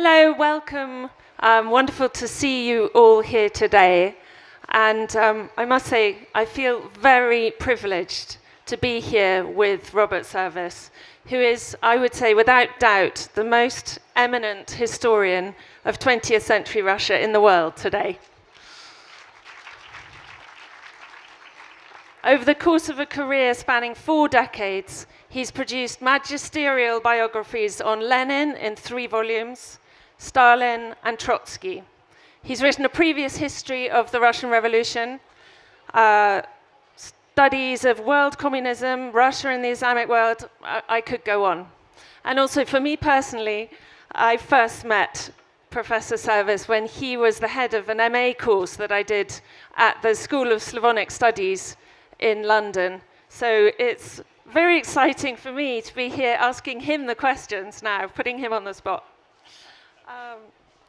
Hello, welcome. Wonderful to see you all here today. And I must say, I feel very privileged to be here with Robert Service, who is, I would say, without doubt, the most eminent historian of 20th century Russia in the world today. Over the course of a career spanning 4 decades, he's produced magisterial biographies on Lenin in 3 volumes, Stalin and Trotsky. He's written a previous history of the Russian Revolution, studies of world communism, Russia and the Islamic world. I could go on. And also for me personally, I first met Professor Service when he was the head of an MA course that I did at the School of Slavonic Studies in London. So it's very exciting for me to be here asking him the questions now, putting him on the spot.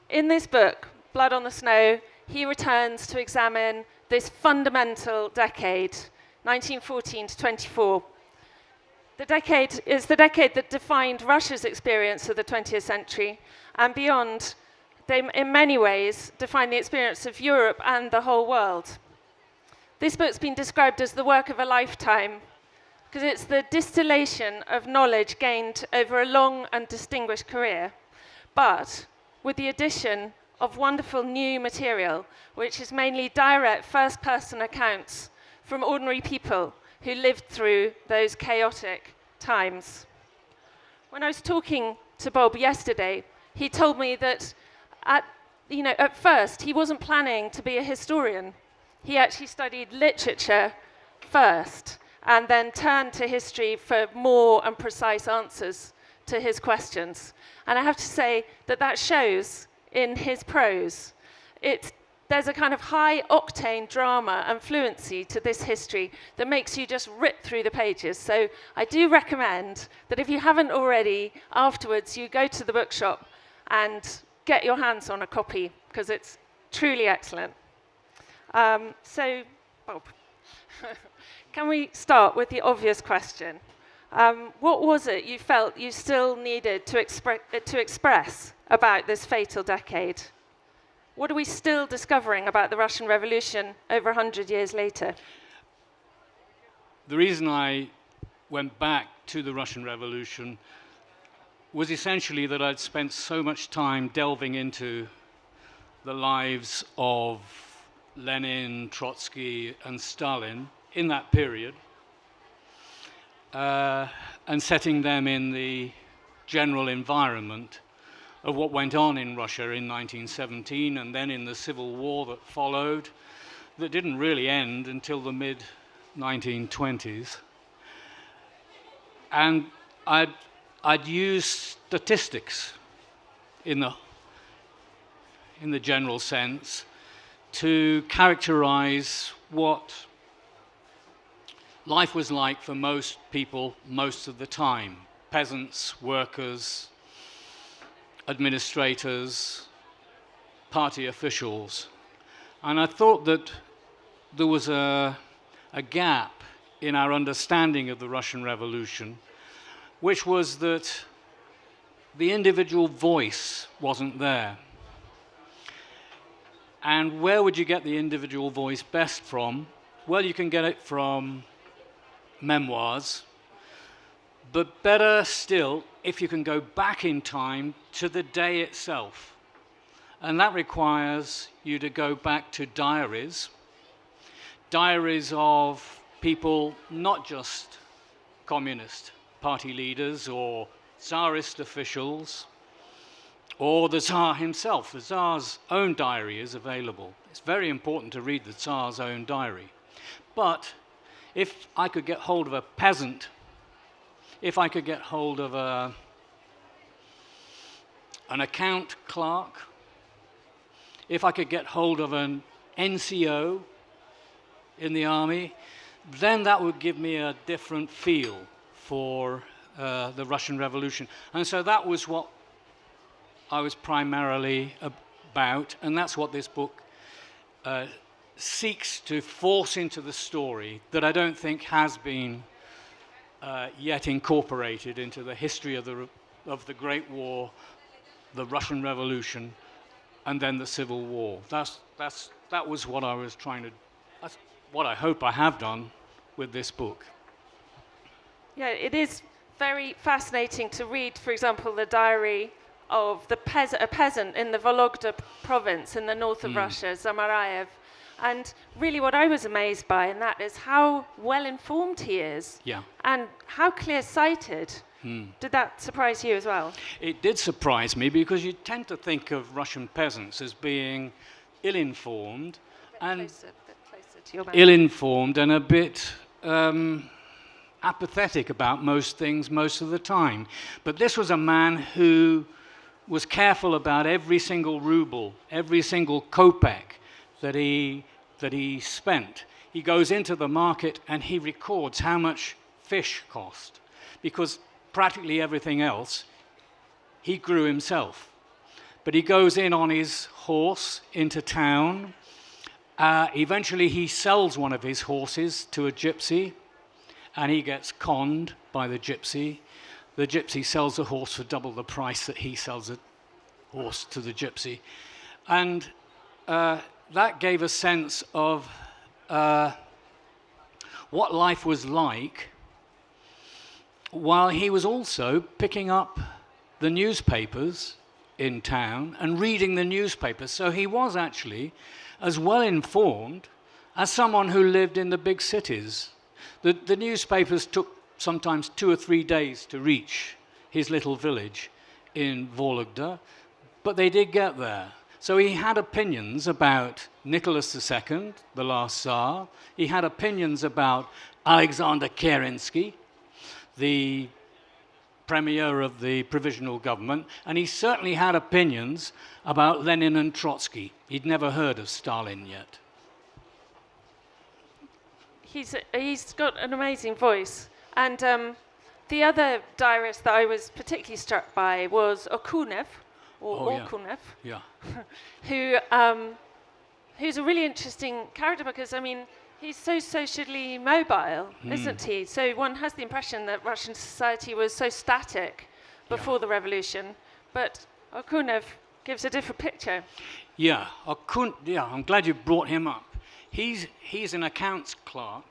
In this book, Blood on the Snow, he returns to examine this fundamental decade, 1914 to 24. The decade is the decade that defined Russia's experience of the 20th century, and beyond, they in many ways defined the experience of Europe and the whole world. This book's been described as the work of a lifetime, because it's the distillation of knowledge gained over a long and distinguished career, but with the addition of wonderful new material, which is mainly direct first-person accounts from ordinary people who lived through those chaotic times. When I was talking to Bob yesterday, he told me that at first he wasn't planning to be a historian. He actually studied literature first and then turned to history for more and precise answers to his questions. And I have to say that that shows in his prose. There's a kind of high-octane drama and fluency to this history that makes you just rip through the pages. So I do recommend that if you haven't already, afterwards you go to the bookshop and get your hands on a copy, because it's truly excellent. So, Bob, can we start with the obvious question? What was it you felt you still needed to express about this fatal decade? What are we still discovering about the Russian Revolution over 100 years later? The reason I went back to the Russian Revolution was essentially that I'd spent so much time delving into the lives of Lenin, Trotsky, and Stalin in that period, and setting them in the general environment of what went on in Russia in 1917 and then in the civil war that followed, that didn't really end until the mid-1920s. And I'd used statistics in the general sense to characterize what life was like for most people most of the time. Peasants, workers, administrators, party officials. And I thought that there was a gap in our understanding of the Russian Revolution, which was that the individual voice wasn't there. And where would you get the individual voice best from? Well, you can get it from memoirs, but better still if you can go back in time to the day itself. And that requires you to go back to diaries of people, not just communist party leaders or Tsarist officials, or the Tsar himself. The Tsar's own diary is available. It's very important to read the Tsar's own diary. But if I could get hold of a peasant, if I could get hold of an account clerk, if I could get hold of an NCO in the army, then that would give me a different feel for the Russian Revolution. And so that was what I was primarily about, and that's what this book seeks to force into the story that I don't think has been yet incorporated into the history of the Great War, the Russian Revolution, and then the Civil War. That was what I was trying to, that's what I hope I have done with this book. Yeah, it is very fascinating to read, for example, the diary of a peasant in the Vologda province in the north of Russia, Zamarayev. And really what I was amazed by in that is how well-informed he is. Yeah. And how clear-sighted. Did that surprise you as well? It did surprise me, because you tend to think of Russian peasants as being ill-informed and bit closer to your mouth. ill-informed and a bit apathetic about most things most of the time. But this was a man who was careful about every single ruble, every single kopeck that he spent. He goes into the market and he records how much fish cost, because practically everything else he grew himself. But he goes in on his horse into town. Eventually he sells one of his horses to a gypsy, and he gets conned by the gypsy. The gypsy sells the horse for double the price that he sells the horse to the gypsy. And that gave a sense of what life was like, while he was also picking up the newspapers in town and reading the newspapers. So he was actually as well informed as someone who lived in the big cities. The newspapers took sometimes 2 or 3 days to reach his little village in Vologda, but they did get there. So he had opinions about Nicholas II, the last Tsar. He had opinions about Alexander Kerensky, the premier of the provisional government, and he certainly had opinions about Lenin and Trotsky. He'd never heard of Stalin yet. He's got an amazing voice. And the other diarist that I was particularly struck by was Okunev, Okunev, Yeah. who's a really interesting character, because, I mean, he's so socially mobile, isn't he? So one has the impression that Russian society was so static before the revolution, but Okunev gives a different picture. Yeah, I'm glad you brought him up. He's an accounts clerk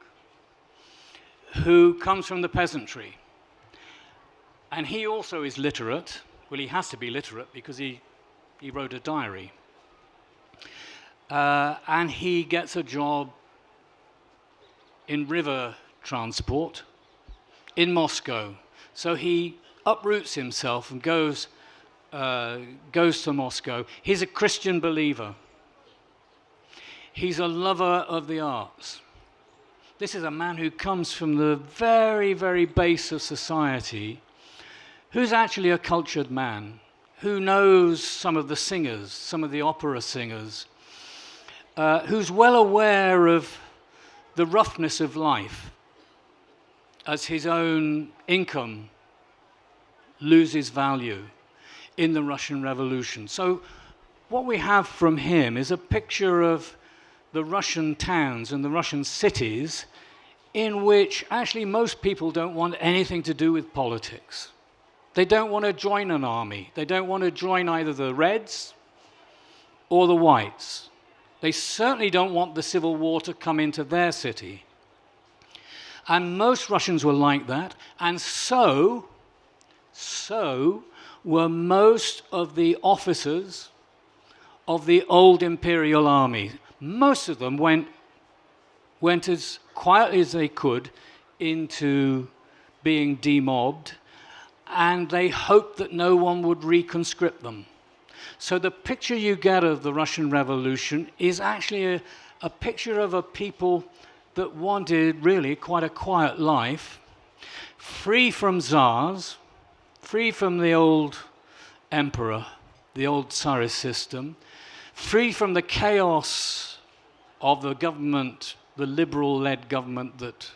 who comes from the peasantry. And he also is literate. Well, he has to be literate because he wrote a diary. And he gets a job in river transport in Moscow. So he uproots himself and goes to Moscow. He's a Christian believer. He's a lover of the arts. This is a man who comes from the very, very base of society, who's actually a cultured man, who knows some of the singers, some of the opera singers, who's well aware of the roughness of life as his own income loses value in the Russian Revolution. So what we have from him is a picture of the Russian towns and the Russian cities in which actually most people don't want anything to do with politics. They don't want to join an army. They don't want to join either the Reds or the Whites. They certainly don't want the Civil War to come into their city. And most Russians were like that, and so were most of the officers of the old imperial army. Most of them went as quietly as they could into being demobbed, and they hoped that no one would reconscript them. So the picture you get of the Russian Revolution is actually a picture of a people that wanted really quite a quiet life, free from czars, free from the old emperor, the old Tsarist system, free from the chaos of the government, the liberal-led government that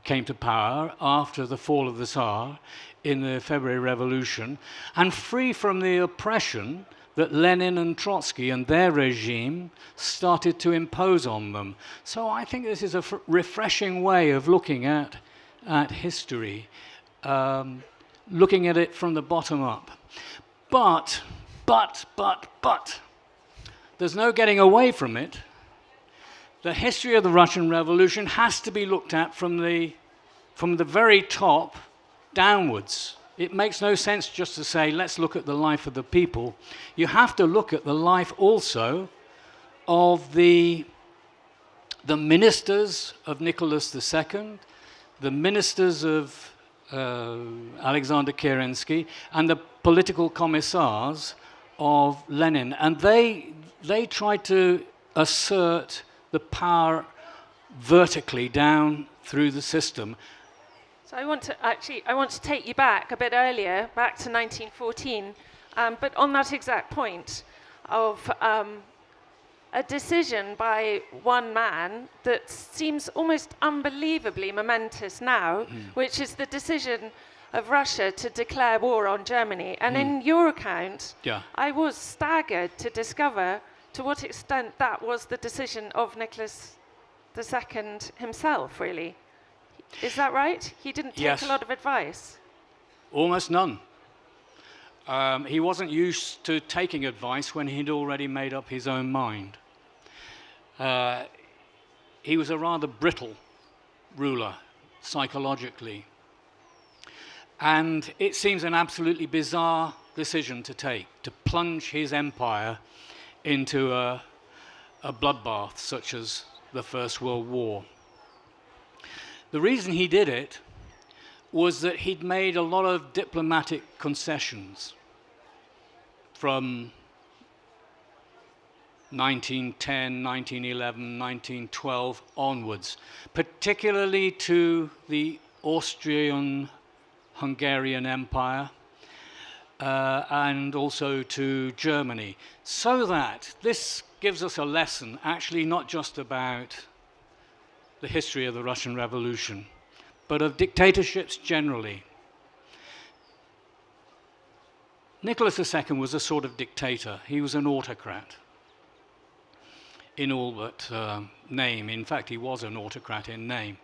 came to power after the fall of the Tsar in the February Revolution, and free from the oppression that Lenin and Trotsky and their regime started to impose on them. So I think this is a refreshing way of looking at history, looking at it from the bottom up. But, there's no getting away from it. The history of the Russian Revolution has to be looked at from the very top downwards. It makes no sense just to say, let's look at the life of the people. You have to look at the life also of the ministers of Nicholas II, the ministers of Alexander Kerensky, and the political commissars of Lenin. And they tried to assert the power vertically down through the system. So I want to take you back a bit earlier, back to 1914, but on that exact point of a decision by one man that seems almost unbelievably momentous now, which is the decision of Russia to declare war on Germany. And in your account, I was staggered to discover to what extent that was the decision of Nicholas II himself, really. Is that right? He didn't take a lot of advice? Almost none. He wasn't used to taking advice when he'd already made up his own mind. He was a rather brittle ruler, psychologically. And it seems an absolutely bizarre decision to take, to plunge his empire into a bloodbath such as the First World War. The reason he did it was that he'd made a lot of diplomatic concessions from 1910, 1911, 1912 onwards, particularly to the Austrian-Hungarian Empire and also to Germany. So that this gives us a lesson, actually not just about the history of the Russian Revolution, but of dictatorships generally. Nicholas II was a sort of dictator. He was an autocrat in all but name. In fact, he was an autocrat in name.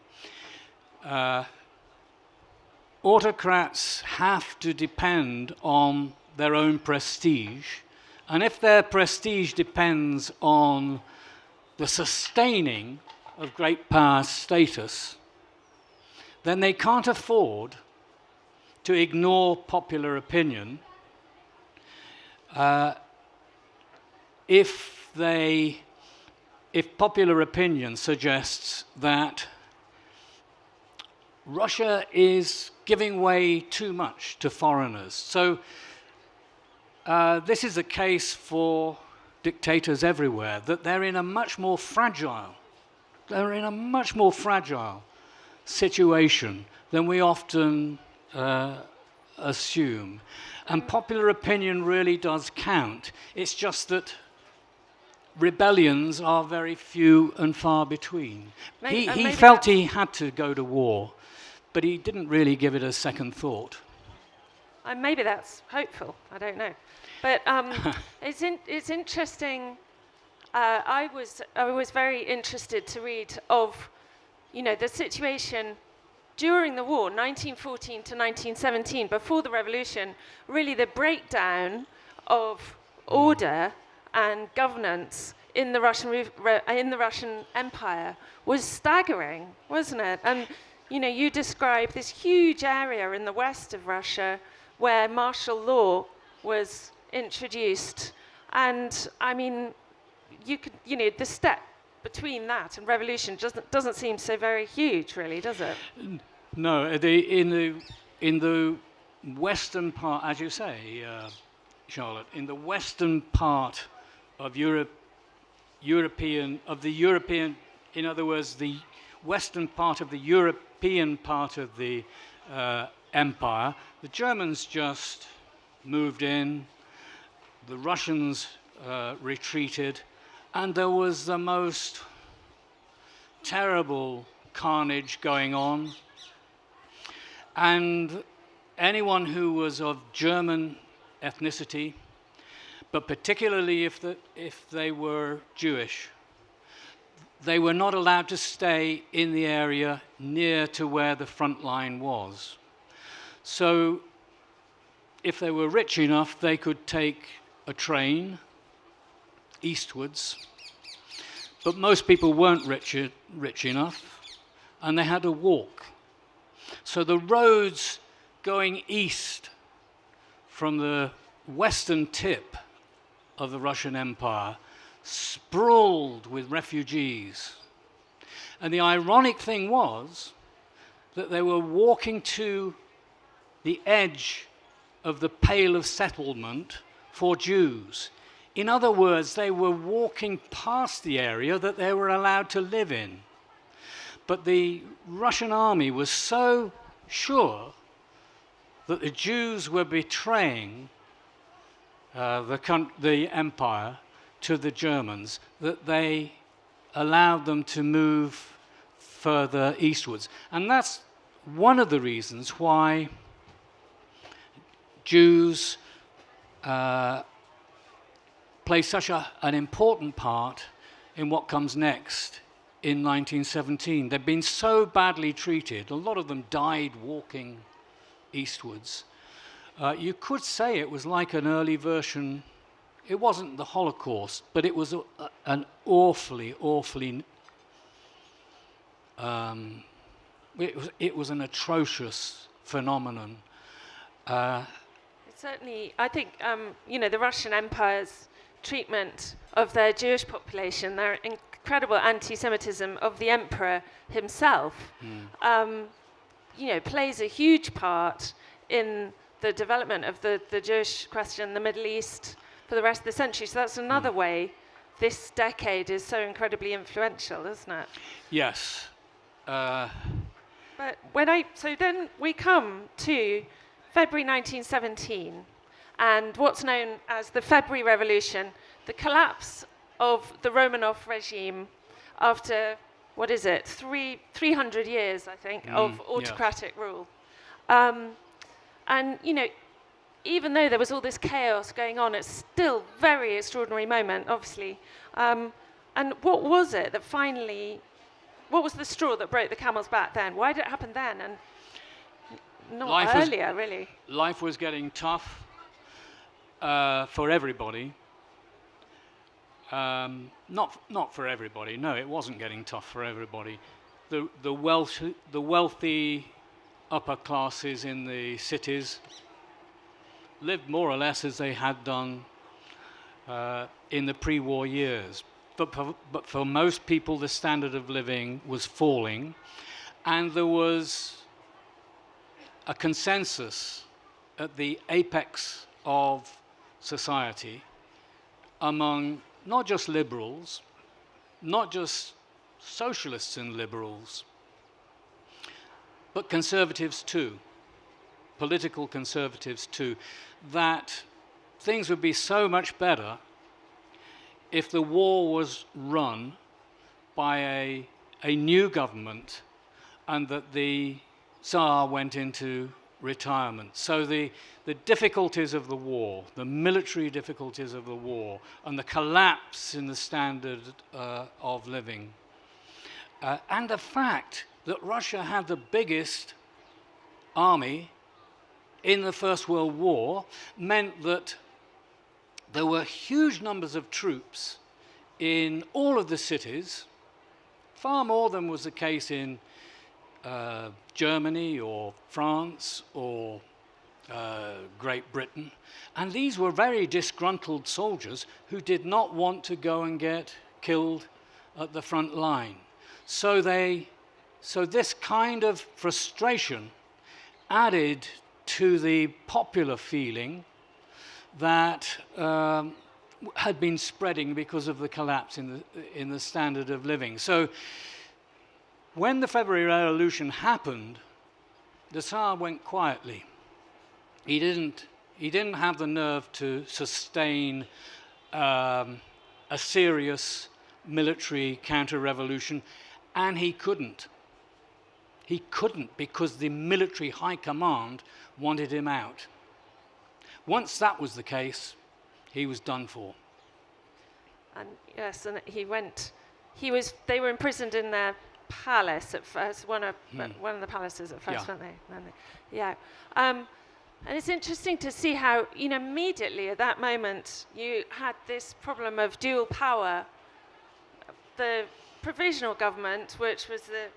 Autocrats have to depend on their own prestige, and if their prestige depends on the sustaining of great power status, then they can't afford to ignore popular opinion if popular opinion suggests that Russia is giving way too much to foreigners. So this is a case for dictators everywhere, that they're in a much more fragile situation than we often assume. And popular opinion really does count. It's just that rebellions are very few and far between. He felt he had to go to war, but he didn't really give it a second thought. Maybe that's hopeful. I don't know. But it's interesting. I was very interested to read of, the situation during the war, 1914 to 1917, before the revolution. Really, the breakdown of order and governance in the Russian Empire was staggering, wasn't it? And you describe this huge area in the west of Russia where martial law was introduced, and I mean, the step between that and revolution doesn't seem so very huge, really, does it? No, in the western part, as you say, Charlotte, in the western part of European, in other words, the western part of the European part of the empire, the Germans just moved in, the Russians retreated, and there was the most terrible carnage going on. And anyone who was of German ethnicity, but particularly if they were Jewish, they were not allowed to stay in the area near to where the front line was. So if they were rich enough, they could take a train eastwards. But most people weren't rich enough, and they had to walk. So the roads going east from the western tip of the Russian Empire sprawled with refugees. And the ironic thing was that they were walking to the edge of the Pale of Settlement for Jews. In other words, they were walking past the area that they were allowed to live in. But the Russian army was so sure that the Jews were betraying the empire to the Germans that they allowed them to move further eastwards. And that's one of the reasons why Jews play such an important part in what comes next in 1917. They've been so badly treated. A lot of them died walking eastwards. You could say it was like an early version. It wasn't the Holocaust, but it was an awfully it was an atrocious phenomenon. Certainly, I think the Russian Empire's treatment of their Jewish population, their incredible anti-Semitism of the emperor himself, plays a huge part in the development of the Jewish question in the Middle East for the rest of the century. So that's another way this decade is so incredibly influential, isn't it? Yes. But so then we come to February 1917 and what's known as the February Revolution, the collapse of the Romanov regime after, 300 years, I think, of autocratic rule. And, even though there was all this chaos going on, it's still a very extraordinary moment, obviously. And what was it that finally, what was the straw that broke the camel's back then? Why did it happen then and not earlier, really? Life was getting tough for everybody. Not for everybody. No, it wasn't getting tough for everybody. The wealthy upper classes in the cities lived more or less as they had done in the pre-war years. But for most people, the standard of living was falling, and there was a consensus at the apex of society among not just liberals, not just socialists and liberals, but conservatives too, political conservatives too, that things would be so much better if the war was run by a new government and that the Tsar went into retirement. So the difficulties of the war, the military difficulties of the war, and the collapse in the standard of living, and the fact that Russia had the biggest army in the First World War meant that there were huge numbers of troops in all of the cities, far more than was the case in Germany or France or Great Britain. And these were very disgruntled soldiers who did not want to go and get killed at the front line. So this kind of frustration added to the popular feeling that had been spreading because of the collapse in the standard of living. So when the February Revolution happened, the Tsar went quietly. He didn't have the nerve to sustain a serious military counter-revolution, and he couldn't. He couldn't because the military high command wanted him out. Once that was the case, he was done for. And yes, and they were imprisoned in their palace at first, one of the palaces at first, weren't they? Yeah. And it's interesting to see how, immediately at that moment, you had this problem of dual power. The provisional government, which was the,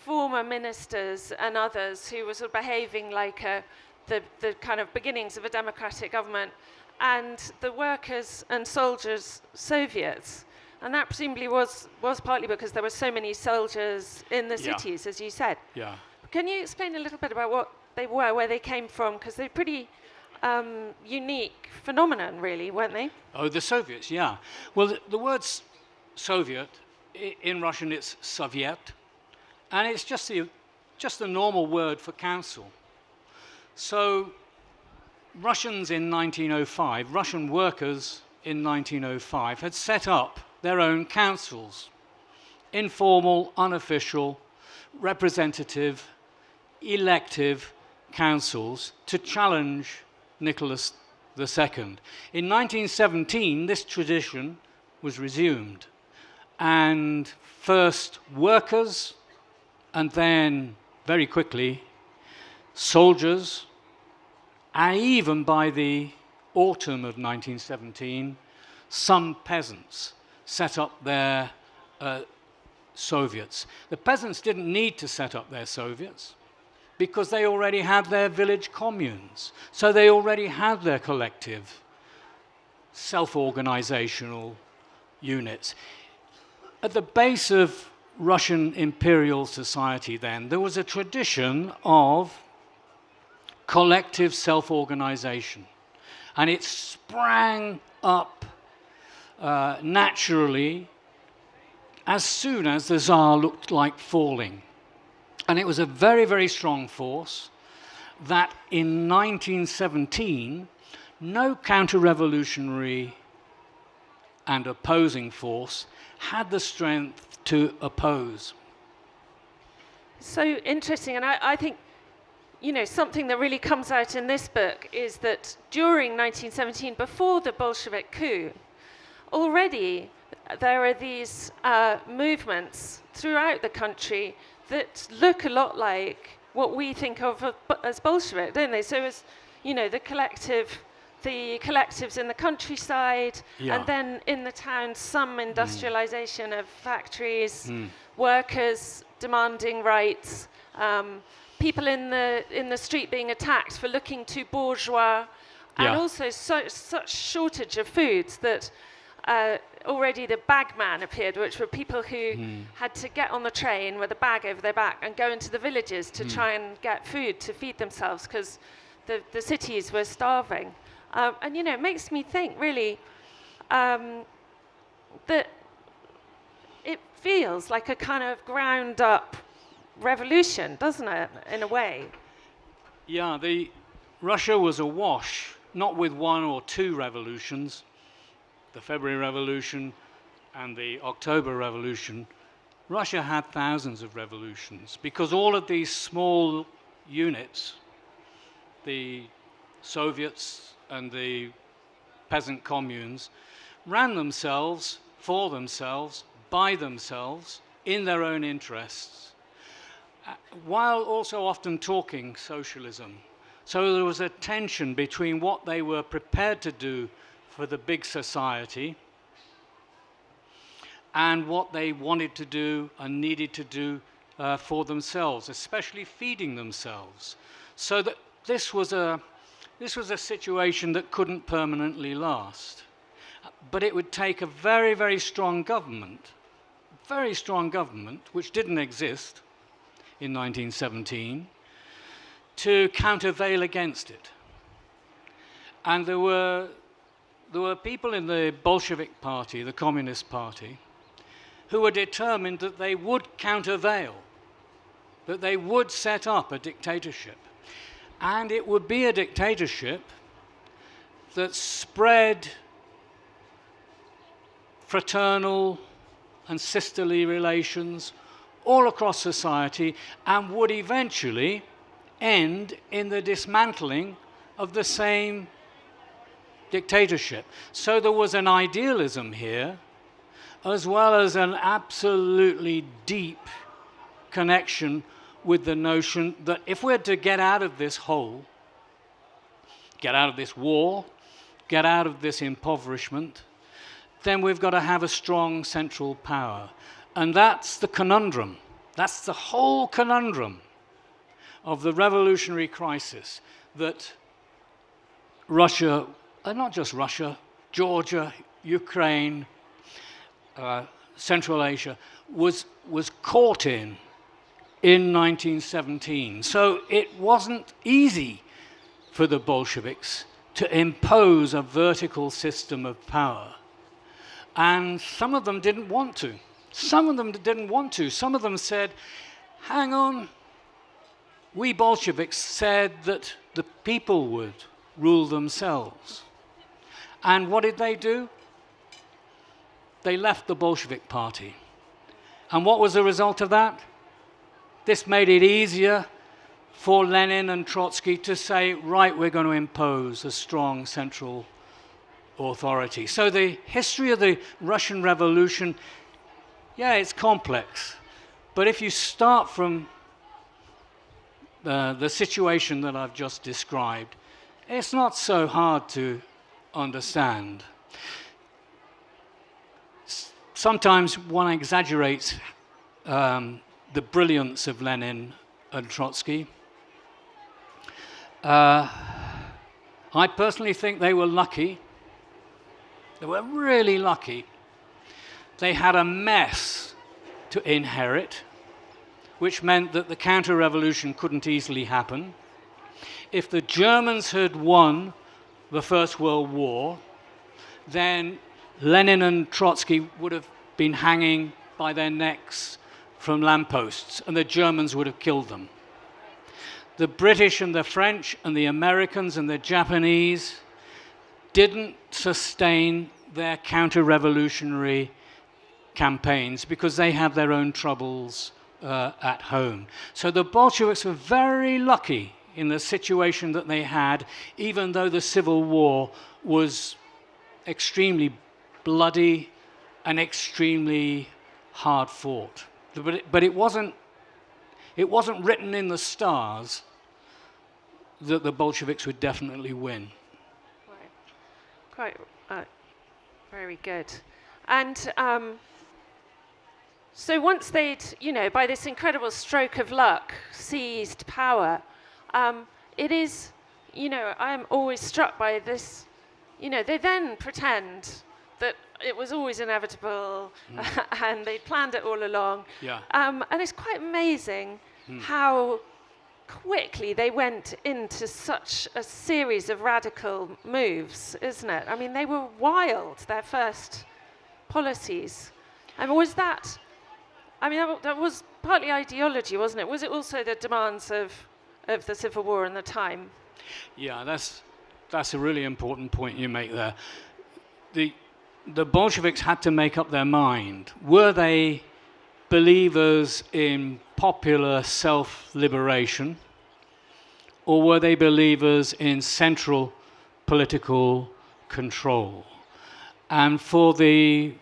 former ministers and others who were sort of behaving like the kind of beginnings of a democratic government, and the workers and soldiers Soviets. And that presumably was partly because there were so many soldiers in the cities, as you said. Yeah. Can you explain a little bit about what they were, where they came from? Because they're pretty unique phenomenon, really, weren't they? Oh, the Soviets, yeah. Well, the word Soviet, in Russian it's Soviet, and it's just the normal word for council. So Russians in 1905, Russian workers in 1905 had set up their own councils, informal, unofficial, representative, elective councils to challenge Nicholas II. In 1917, this tradition was resumed, and first workers, and then very quickly soldiers, and even by the autumn of 1917, some peasants set up their Soviets. The peasants didn't need to set up their Soviets because they already had their village communes. So they already had their collective self-organizational units. At the base of Russian imperial society then, there was a tradition of collective self-organization. And it sprang up naturally as soon as the Tsar looked like falling. And it was a very, very strong force that in 1917, no counter-revolutionary and opposing force had the strength to oppose. So interesting, and I think, something that really comes out in this book is that during 1917, before the Bolshevik coup, already there are these movements throughout the country that look a lot like what we think of as Bolshevik, don't they? So as, the collectives in the countryside, and then in the town, some industrialization of factories, workers demanding rights, people in the street being attacked for looking too bourgeois, and also such shortage of foods that already the bagman appeared, which were people who had to get on the train with a bag over their back and go into the villages to try and get food to feed themselves because the cities were starving. And, it makes me think, really, that it feels like a kind of ground-up revolution, doesn't it, in a way? Yeah, Russia was awash, not with one or two revolutions, the February Revolution and the October Revolution. Russia had thousands of revolutions because all of these small units, the Soviets and the peasant communes, ran themselves, for themselves, by themselves, in their own interests, while also often talking socialism. So there was a tension between what they were prepared to do for the big society and what they wanted to do and needed to do for themselves, especially feeding themselves. So that this was a situation that couldn't permanently last. But it would take a very, very strong government, which didn't exist in 1917, to countervail against it. And there were people in the Bolshevik Party, the Communist Party, who were determined that they would countervail, that they would set up a dictatorship. And it would be a dictatorship that spread fraternal and sisterly relations all across society and would eventually end in the dismantling of the same dictatorship. So there was an idealism here, as well as an absolutely deep connection with the notion that if we're to get out of this hole, get out of this war, get out of this impoverishment, then we've got to have a strong central power. And that's the conundrum. That's the whole conundrum of the revolutionary crisis, that Russia, not just Russia, Georgia, Ukraine, Central Asia, was caught in 1917. So it wasn't easy for the Bolsheviks to impose a vertical system of power. And some of them didn't want to. Some of them didn't want to. Some of them said, hang on, we Bolsheviks said that the people would rule themselves. And what did they do? They left the Bolshevik Party. And what was the result of that? This made it easier for Lenin and Trotsky to say, right, we're going to impose a strong central authority. So the history of the Russian Revolution, yeah, it's complex. But if you start from the situation that I've just described, it's not so hard to understand. Sometimes one exaggerates the brilliance of Lenin and Trotsky. I personally think they were lucky. They were really lucky. They had a mess to inherit, which meant that the counter-revolution couldn't easily happen. If the Germans had won the First World War, then Lenin and Trotsky would have been hanging by their necks from lampposts, and the Germans would have killed them. The British and the French and the Americans and the Japanese didn't sustain their counter-revolutionary campaigns because they had their own troubles at home. So the Bolsheviks were very lucky in the situation that they had, even though the Civil War was extremely bloody and extremely hard fought. But it wasn't written in the stars that the Bolsheviks would definitely win. Quite very good. And so once they'd, by this incredible stroke of luck, seized power, it is, I'm always struck by this, they then pretend that it was always inevitable and they'd planned it all along. Yeah. And it's quite amazing how quickly they went into such a series of radical moves, isn't it? I mean, they were wild, their first policies. And was that, that was partly ideology, wasn't it? Was it also the demands of the Civil War and the time? Yeah, that's a really important point you make there. The Bolsheviks had to make up their mind. Were they believers in popular self-liberation, or were they believers in central political control? And for the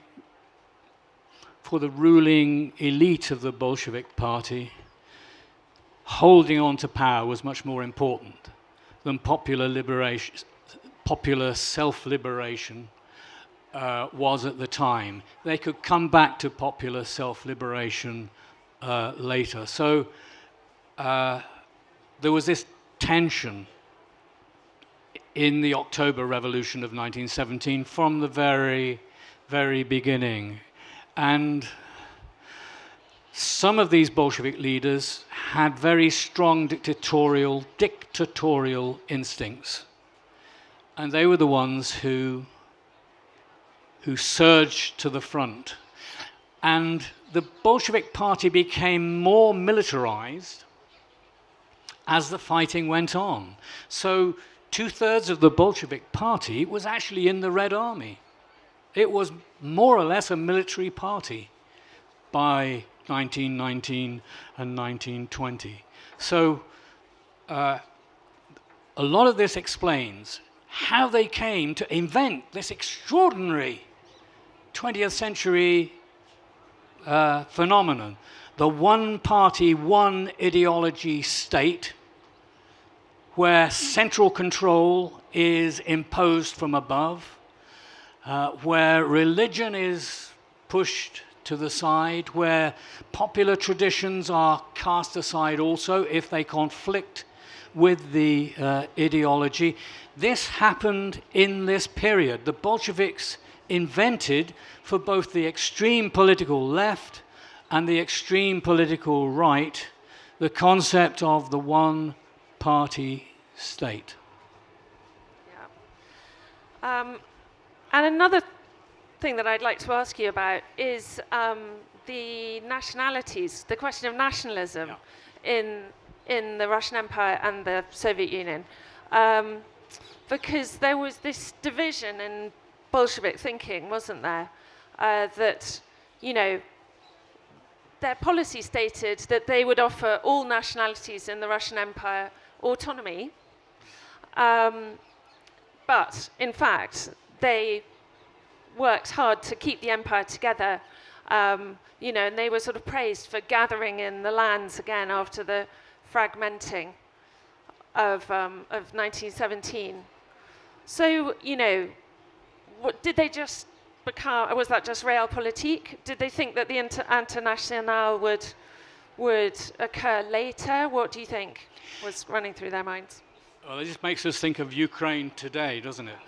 ruling elite of the Bolshevik Party, holding on to power was much more important than popular liberation, popular self-liberation was at the time. They could come back to popular self-liberation later. So there was this tension in the October Revolution of 1917 from the very, very beginning. And some of these Bolshevik leaders had very strong dictatorial instincts. And they were the ones who surged to the front. And the Bolshevik Party became more militarized as the fighting went on. So 2/3 of the Bolshevik Party was actually in the Red Army. It was more or less a military party by 1919 and 1920. So a lot of this explains how they came to invent this extraordinary 20th century phenomenon, the one party, one ideology state, where central control is imposed from above, where religion is pushed to the side, where popular traditions are cast aside also if they conflict with the ideology. This happened in this period. The Bolsheviks invented for both the extreme political left and the extreme political right the concept of the one-party state. Yeah. And another thing that I'd like to ask you about is the nationalities, the question of nationalism in the Russian Empire and the Soviet Union. Because there was this division in Bolshevik thinking, wasn't there? That, you know, their policy stated that they would offer all nationalities in the Russian Empire autonomy. But, in fact, they worked hard to keep the empire together, you know, and they were sort of praised for gathering in the lands again after the fragmenting of 1917. So, you know, did they just become, was that just realpolitik? Did they think that the Internationale would occur later? What do you think was running through their minds? Well, it just makes us think of Ukraine today, doesn't it?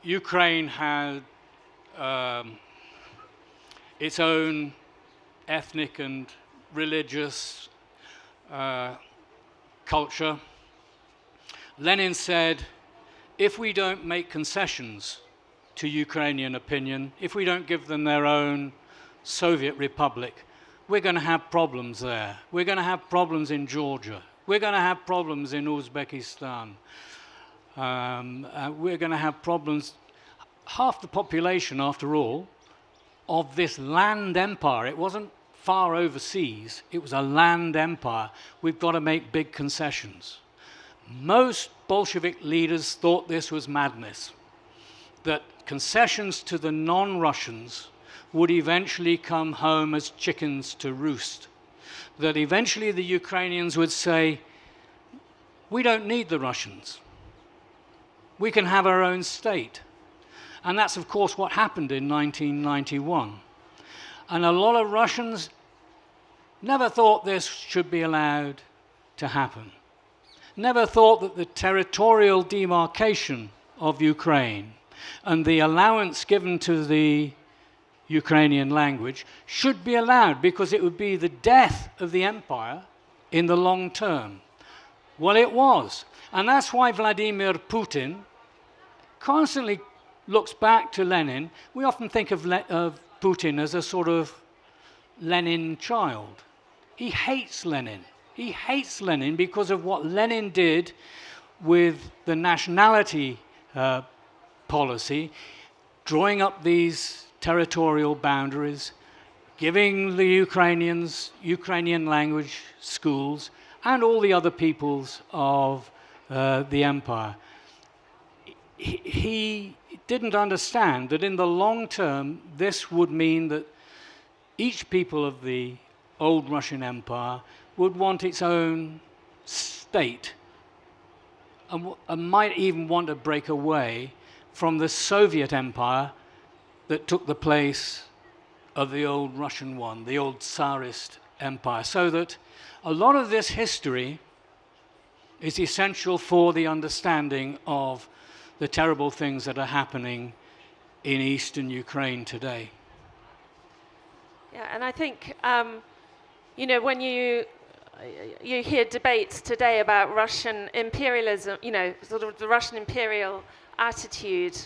Ukraine had its own ethnic and religious culture. Lenin said, if we don't make concessions to Ukrainian opinion, if we don't give them their own Soviet republic, we're going to have problems there. We're going to have problems in Georgia. We're going to have problems in Uzbekistan. We're going to have problems. Half the population, after all, of this land empire, it wasn't far overseas, it was a land empire. We've got to make big concessions. Most Bolshevik leaders thought this was madness, that concessions to the non-Russians would eventually come home as chickens to roost, that eventually the Ukrainians would say, we don't need the Russians. We can have our own state. And that's, of course, what happened in 1991. And a lot of Russians never thought this should be allowed to happen. Never thought that the territorial demarcation of Ukraine and the allowance given to the Ukrainian language should be allowed, because it would be the death of the empire in the long term. Well, it was. And that's why Vladimir Putin constantly looks back to Lenin. We often think of Putin as a sort of Lenin child. He hates Lenin. He hates Lenin because of what Lenin did with the nationality policy, drawing up these territorial boundaries, giving the Ukrainians Ukrainian language schools, and all the other peoples of the empire. He didn't understand that in the long term, this would mean that each people of the old Russian Empire would want its own state and might even want to break away from the Soviet Empire that took the place of the old Russian one, the old Tsarist Empire. So that a lot of this history is essential for the understanding of the terrible things that are happening in eastern Ukraine today. Yeah, and I think, you know, when you hear debates today about Russian imperialism, you know, sort of the Russian imperial attitude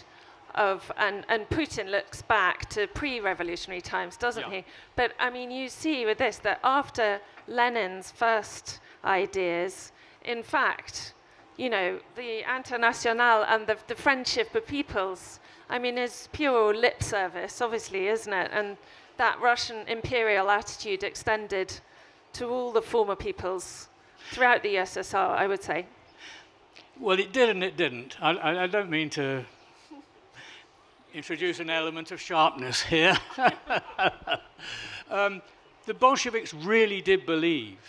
of, and Putin looks back to pre-revolutionary times, doesn't he? But I mean, you see with this that after Lenin's first ideas, in fact, you know, the Internationale and the friendship of peoples, I mean, is pure lip service, obviously, isn't it? And that Russian imperial attitude extended to all the former peoples throughout the USSR, I would say. Well, it did and it didn't. I don't mean to introduce an element of sharpness here. The Bolsheviks really did believe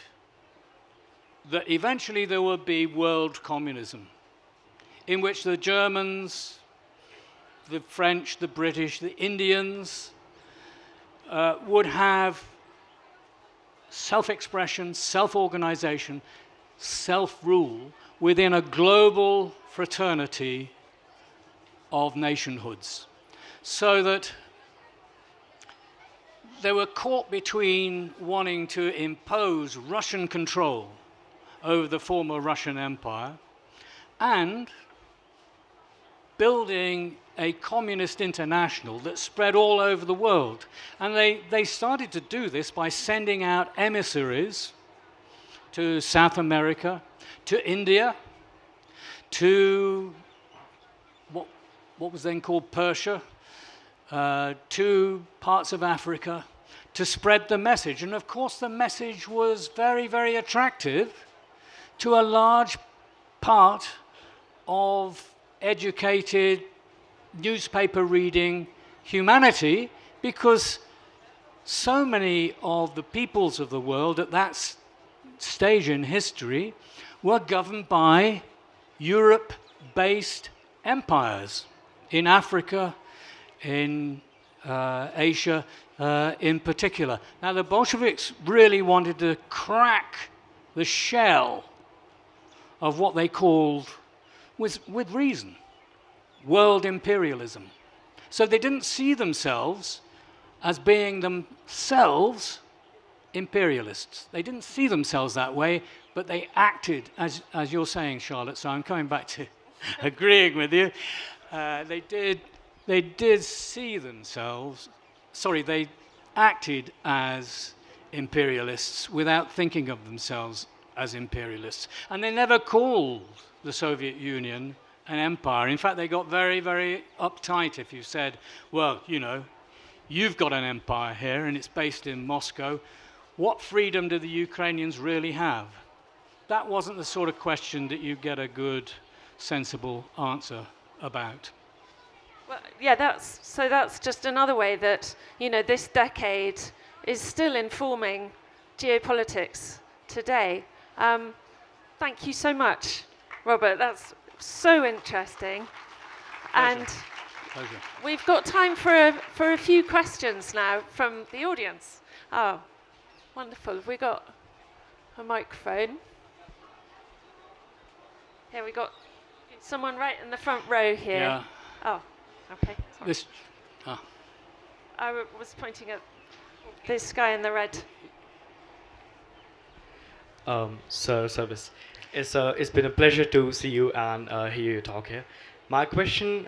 that eventually there would be world communism, in which the Germans, the French, the British, the Indians would have self-expression, self-organization, self-rule within a global fraternity of nationhoods. So that they were caught between wanting to impose Russian control over the former Russian Empire and building a communist international that spread all over the world. And they started to do this by sending out emissaries to South America, to India, to what was then called Persia, to parts of Africa, to spread the message. And of course the message was very, very attractive to a large part of educated, newspaper reading humanity, because so many of the peoples of the world at that stage in history were governed by Europe-based empires in Africa, in Asia in particular. Now the Bolsheviks really wanted to crack the shell of what they called, with reason, world imperialism. So they didn't see themselves as being themselves imperialists. They didn't see themselves that way, but they acted, as you're saying, Charlotte, so I'm coming back to agreeing with you. They did see themselves, they acted as imperialists without thinking of themselves as imperialists. And they never called the Soviet Union an empire. In fact, they got very, very uptight if you said, well, you know, you've got an empire here and it's based in Moscow. What freedom do the Ukrainians really have? That wasn't the sort of question that you get a good, sensible answer about. Well, yeah, that's just another way that, you know, this decade is still informing geopolitics today. Thank you so much, Robert. That's so interesting. Pleasure. And Pleasure. we've got time for a few questions now from the audience. Oh, wonderful. Have we got a microphone? Here we got someone right in the front row here. Yeah. Oh, okay. Sorry. Ah. I was pointing at this guy in the red. Sir Service, it's been a pleasure to see you and hear you talk here. My question,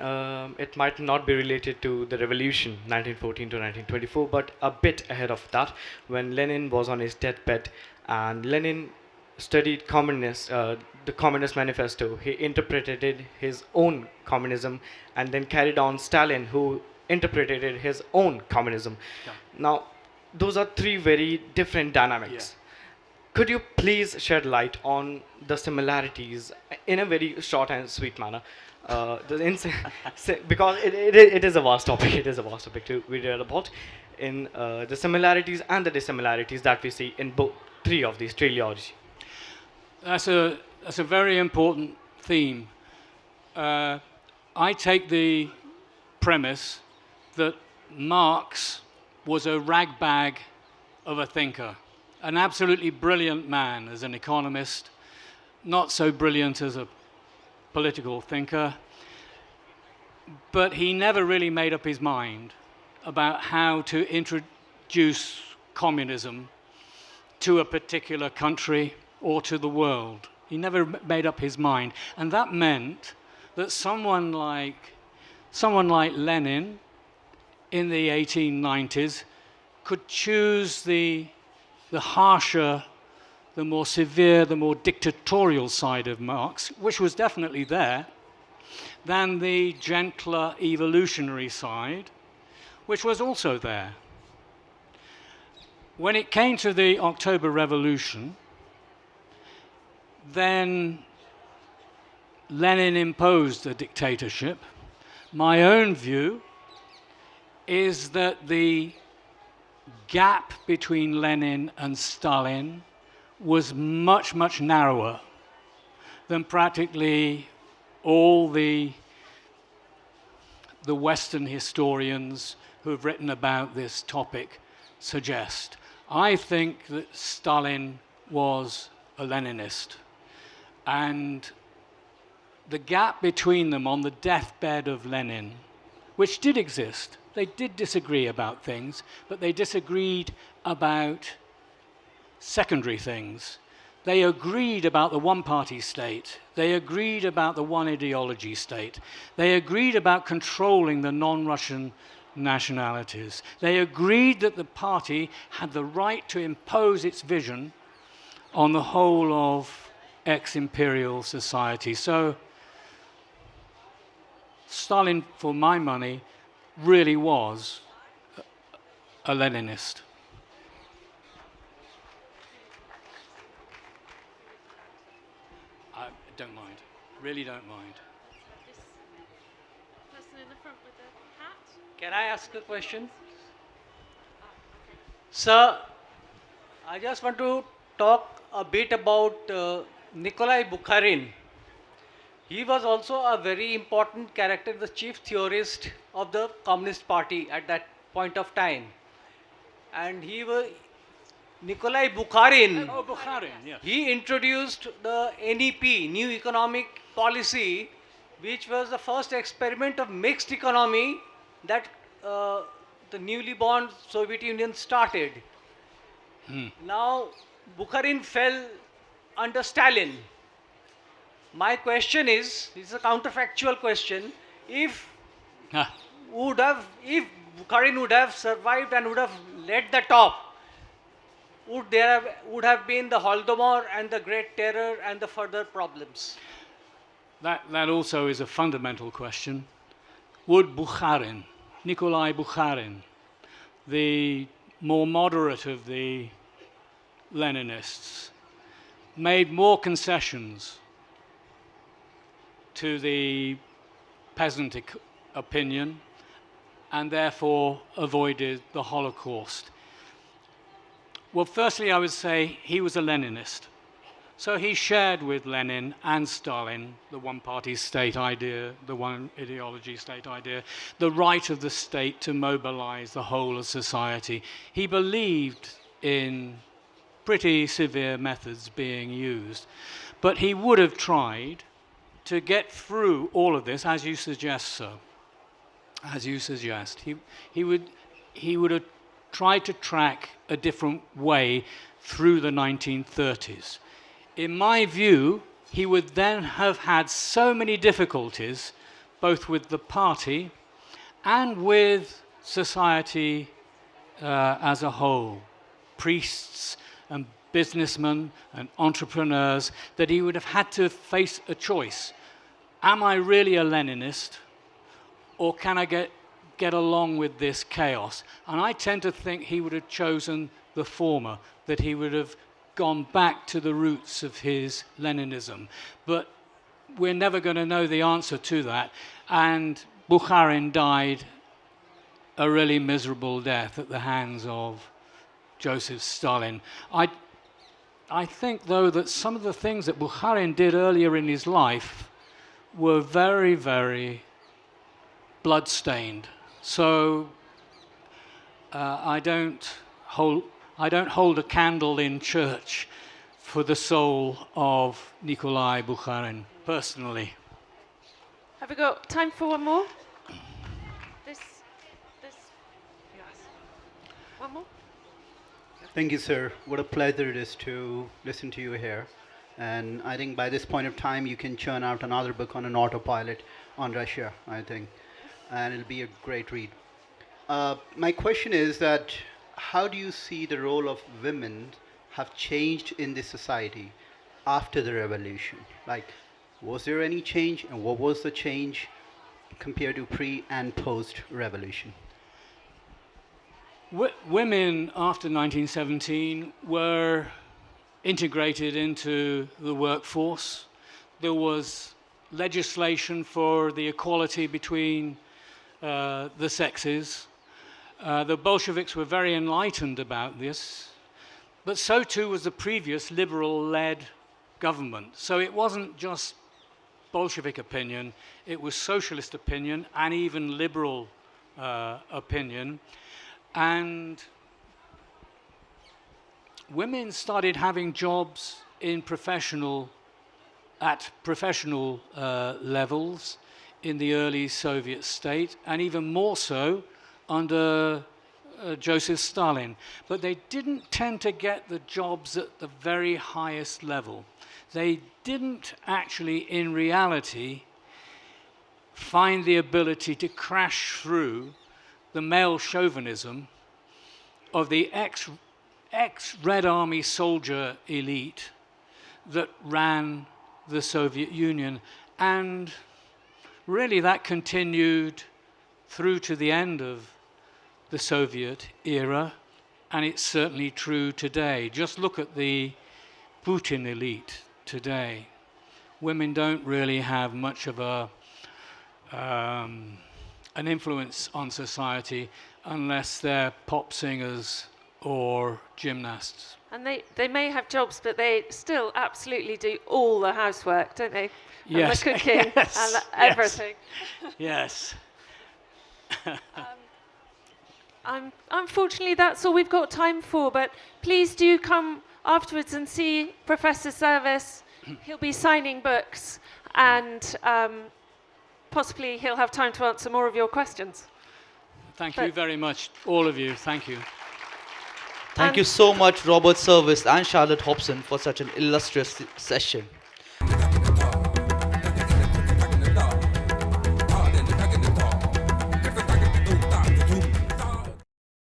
it might not be related to the revolution, 1914 to 1924, but a bit ahead of that, when Lenin was on his deathbed, and Lenin studied the Communist Manifesto. He interpreted his own communism, and then carried on Stalin, who interpreted his own communism. Yeah. Now, those are three very different dynamics. Yeah. Could you please shed light on the similarities in a very short and sweet manner? Because it is a vast topic. It is a vast topic to read about, in the similarities and the dissimilarities that we see in both three of these trilogies. That's a very important theme. I take the premise that Marx was a ragbag of a thinker, an absolutely brilliant man as an economist, not so brilliant as a political thinker, but he never really made up his mind about how to introduce communism to a particular country or to the world. He never made up his mind. And that meant that someone like Lenin in the 1890s could choose the harsher, the more severe, the more dictatorial side of Marx, which was definitely there, than the gentler evolutionary side, which was also there. When it came to the October Revolution, then Lenin imposed a dictatorship. My own view is that the gap between Lenin and Stalin was much, much narrower than practically all the Western historians who have written about this topic suggest. I think that Stalin was a Leninist, and the gap between them on the deathbed of Lenin, which did exist, they did disagree about things, but they disagreed about secondary things. They agreed about the one-party state. They agreed about the one ideology state. They agreed about controlling the non-Russian nationalities. They agreed that the party had the right to impose its vision on the whole of ex-imperial society. So Stalin, for my money, really was a Leninist. I don't mind, really don't mind. This person in the front with the hat. Can I ask a question? Sir, I just want to talk a bit about Nikolai Bukharin. He was also a very important character, the chief theorist of the Communist Party at that point of time. And Nikolai Bukharin, Oh, Bukharin, yes. he introduced the NEP, New Economic Policy, which was the first experiment of mixed economy that the newly born Soviet Union started. Now, Bukharin fell under Stalin. My question is, this is a counterfactual question, if Bukharin would have survived and would have led the top, would have been the Holodomor and the Great Terror and the further problems? That also is a fundamental question. Would Bukharin, Nikolai Bukharin, the more moderate of the Leninists, made more concessions to the peasant opinion and therefore avoided the Holocaust? Well, firstly, I would say he was a Leninist. So he shared with Lenin and Stalin the one-party state idea, the one ideology state idea, the right of the state to mobilize the whole of society. He believed in pretty severe methods being used, but he would have tried to get through all of this, as you suggest, sir. As you suggest, he would have tried to track a different way through the 1930s. In my view, he would then have had so many difficulties, both with the party and with society as a whole, priests and businessmen and entrepreneurs, that he would have had to face a choice. Am I really a Leninist, or can I get along with this chaos? And I tend to think he would have chosen the former, that he would have gone back to the roots of his Leninism. But we're never going to know the answer to that. And Bukharin died a really miserable death at the hands of Joseph Stalin. I think, though, that some of the things that Bukharin did earlier in his life were very, very blood-stained. So I don't hold a candle in church for the soul of Nikolai Bukharin, personally. Have we got time for one more? This, yes. One more? Thank you, sir. What a pleasure it is to listen to you here. And I think by this point of time, you can churn out another book on an autopilot on Russia, I think. And it'll be a great read. My question is that how do you see the role of women have changed in this society after the revolution? Like, was there any change, and what was the change compared to pre and post revolution? Women after 1917 were integrated into the workforce. There was legislation for the equality between the sexes. The Bolsheviks were very enlightened about this, but so too was the previous liberal-led government. So it wasn't just Bolshevik opinion, it was socialist opinion and even liberal opinion. And women started having jobs in at professional levels in the early Soviet state, and even more so under Joseph Stalin. But they didn't tend to get the jobs at the very highest level. They didn't actually, in reality, find the ability to crash through the male chauvinism of the ex-Red Army soldier elite that ran the Soviet Union. And really that continued through to the end of the Soviet era, and it's certainly true today. Just look at the Putin elite today. Women don't really have much of an influence on society unless they're pop singers or gymnasts. And they may have jobs, but they still absolutely do all the housework, don't they? Yes. And the cooking Yes. and everything. Yes. Unfortunately, that's all we've got time for, but please do come afterwards and see Professor Service. He'll be signing books, and possibly he'll have time to answer more of your questions. Thank you very much, all of you. Thank you. Thank you so much, Robert Service and Charlotte Hobson, for such an illustrious session.